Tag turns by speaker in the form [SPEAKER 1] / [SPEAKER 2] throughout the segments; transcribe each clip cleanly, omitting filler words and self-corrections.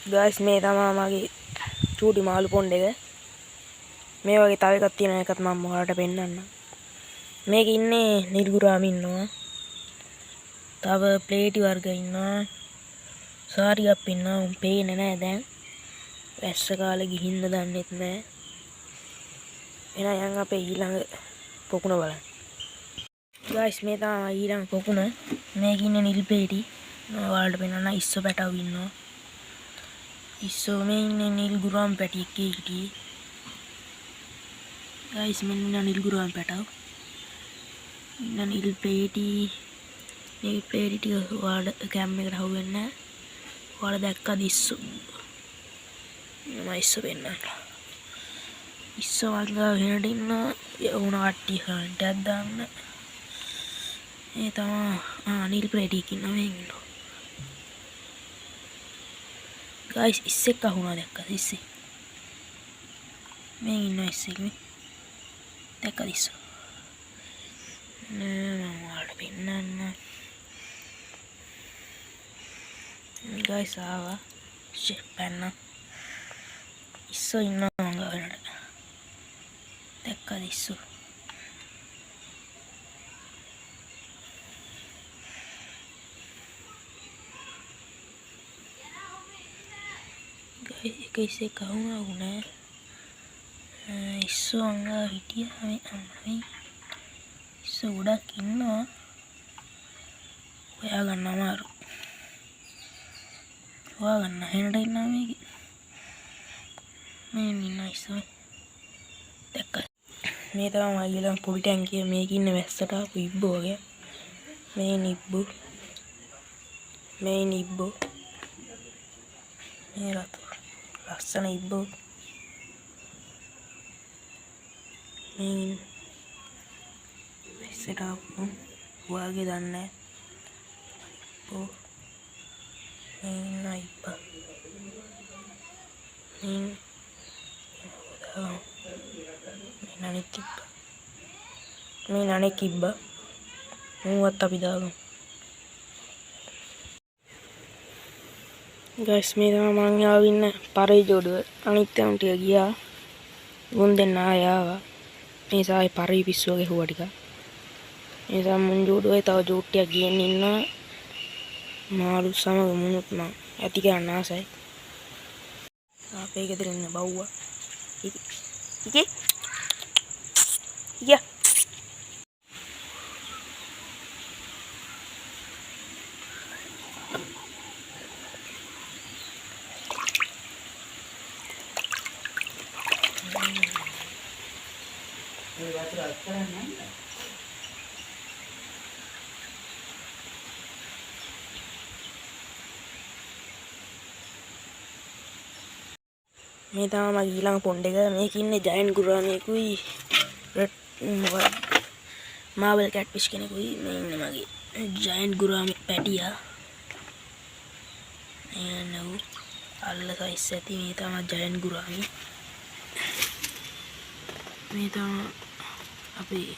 [SPEAKER 1] Guys මේ තමයි මගේ චූටි මාළු පොණ්ඩ එක. මේ වගේ තව එකක් තියෙන එකත් මම ඔයාලට පෙන්නන්නම්. මේකේ ඉන්නේ නිල්ගුරාම ඉන්නවා. තව ප්ලේටි වර්ග ඉන්නවා. සාරියක් ඉන්නවා. උන් පේන්නේ නැහැ දැන්. වැස්ස කාලේ ගිහින්ද දන්නෙත් නැහැ. එහෙනම් අපේ ඊළඟ පොකුණ බලන්න. ගයිස් මේ තමයි ඊළඟ පොකුණ. මේකේ ඉන්නේ නිල් ප්ලේටි. ඔයාලට පෙන්නන්න ඉස්සෝ පැටව ඉන්නවා. ඉස්සෝ මේ ඉන්නේ නිල්ගුරාම පැටියෙක් හිටියේ. ගයිස් මෙන්න නිල්ගුරාම පැටව. ඉන්න නිල් ප්ලේටි මේ ප්ලේටි ටික ඔයාලට කැම් එකට හවුවෙන්නේ නැහැ. ඔයාලා දැක්කද ඉස්සෝ? මම ඉස්සෝ පෙන්නන්න. ඉස්සෝ වංගා වෙනට ඉන්න යවුණ කට්ටිය කන්ටයක් දාන්න. මේ තමයි නිල් ප්ලේටි එක ඉන්නවා මේ ඉන්නවා. ගයිස් ඉස්සෙක් අහුණා දැක්කද ඉස්සේ? මේ ඉන්නවා ඉස්සෙක් මේ. දැක්කද ඉස්සෝ? මම ඔයාලට පෙන්නන්න. ගයිස් ආවා. පැන්න. ඉස්සෝ ඉන්නවා වංගා වෙනට. දැක්කද ඉස්සෝ? එක ඉස්සෙක් අහුණා වුණා. ඉස්සෝ වංගා හිටියා මේ ඉස්සෝ ගොඩක් ඉන්නවා. හොයාගන්න අමාරු. හොයාගන්න හැනට ඉන්නවා මේකේ. මේ ඉන්නවා ඉස්සෝ. දැක්කද? මේ තමයි මගේ ඊළඟ පොඩි ටැංකිය. මේකේ ඉන්නේ වැස්සට ආපු ඉබ්බෝ වගේ. මේ නිබ්බු. මේ නිබ්බෝ. මේ රතු. ලස්සන ඉබ්බෝ. මේ වැස්සට ආපු ඔයාගේ දන්නේ නැහැ. ඉබ්බෝ. මේ ඉන්න ඉබ්බා. මේ අනෙක් ඉබ්බා. මේ අනෙක් ඉබ්බා. මුවත් අපි දාගමු. ගයිස් මේ තමයි මං ආව ඉන්න පරේ ජෝඩුව. අනිත් යම් ටික ගියා. මුන් දෙන්න ආය ආවා. මේ සායි පරේ පිස්සුව ගැහුවා ටික. මේ සම් මුන් ජෝඩුවේ තව ජෝට්ටියක් ගියන් ඉන්නවා. මාළු සමග මුනුත් මං ඇති ගන්න ආසයි. අපේ ගෙදර ඉන්න බව්වා. ඉකේ ඉයා මේ තමයි මගේ ඊළඟ පොණ්ඩ එක. මේකේ ඉන්නේ ජයන්ට් ගුරාමේකුයි මාබල් කැට්ෆිෂ් කෙනෙකුයි. මේ ඉන්නේ මගේ ජයන්ට් ගුරාමේ පැටියා. නෝ අල්ල සයිස් ඇති. මේ තමයි ජයන්ට් ගුරාමේ. මේ තමයි අපේ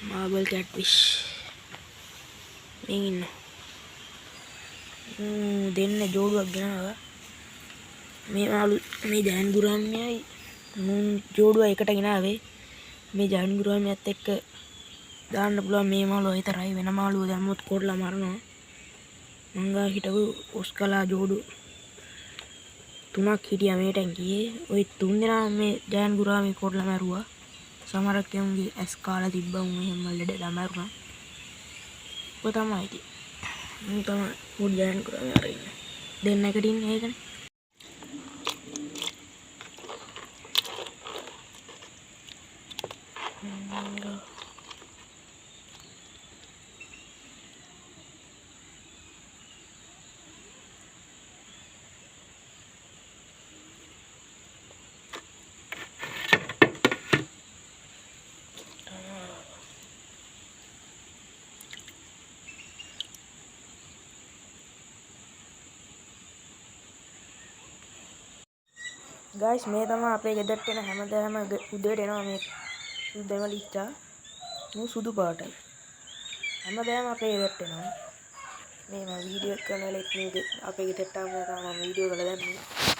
[SPEAKER 1] මාබල් කැට්ෆිෂ්. මේ ඉන්න දෙන්න ජෝඩුවක් ගෙනාවා. මේ මාළු මේ ජයන්ට් ගුරාමයයි මුන් ජෝඩුව එකට ගෙනාවේ. මේ ජයන්ට් ගුරාමයත් එක්ක දාන්න පුළුවන් මේ මාළුව විතරයි. වෙන මාළුව දැම්මොත් කොටලා මරනවා. මංගා හිටපු ඔස්කලා ජෝඩු 3ක් හිටියා මේ ටැංකියේ. ওই 3 දෙනා මේ ජයන්ට් ගුරාමේ කොටලා මැරුවා. සමහරක් එමුගේ ඇස් කාලා තිබ්බා. උන් එහෙම ලෙඩ මැරුණා. ඔය තමයි ඉතින්. මේ තමයි පොඩි ජයන්ට් ගුරාමේ අර ඉන්නේ. දෙන්න එකට ඉන්නේ ඒකනේ. ගයිස් මේ තමයි අපේ ගෙදරට එන හැමදාම උදේට එනවා මේ දෙමලිච්චා. මු සුදු පාටයි. හැමදාම අපේ ගෙදරට එනවා. මේ වීඩියෝ කරන එකක් නෙවෙයි අපේ ගෙදරට ආවම මම වීඩියෝ කරලා දැම්මේ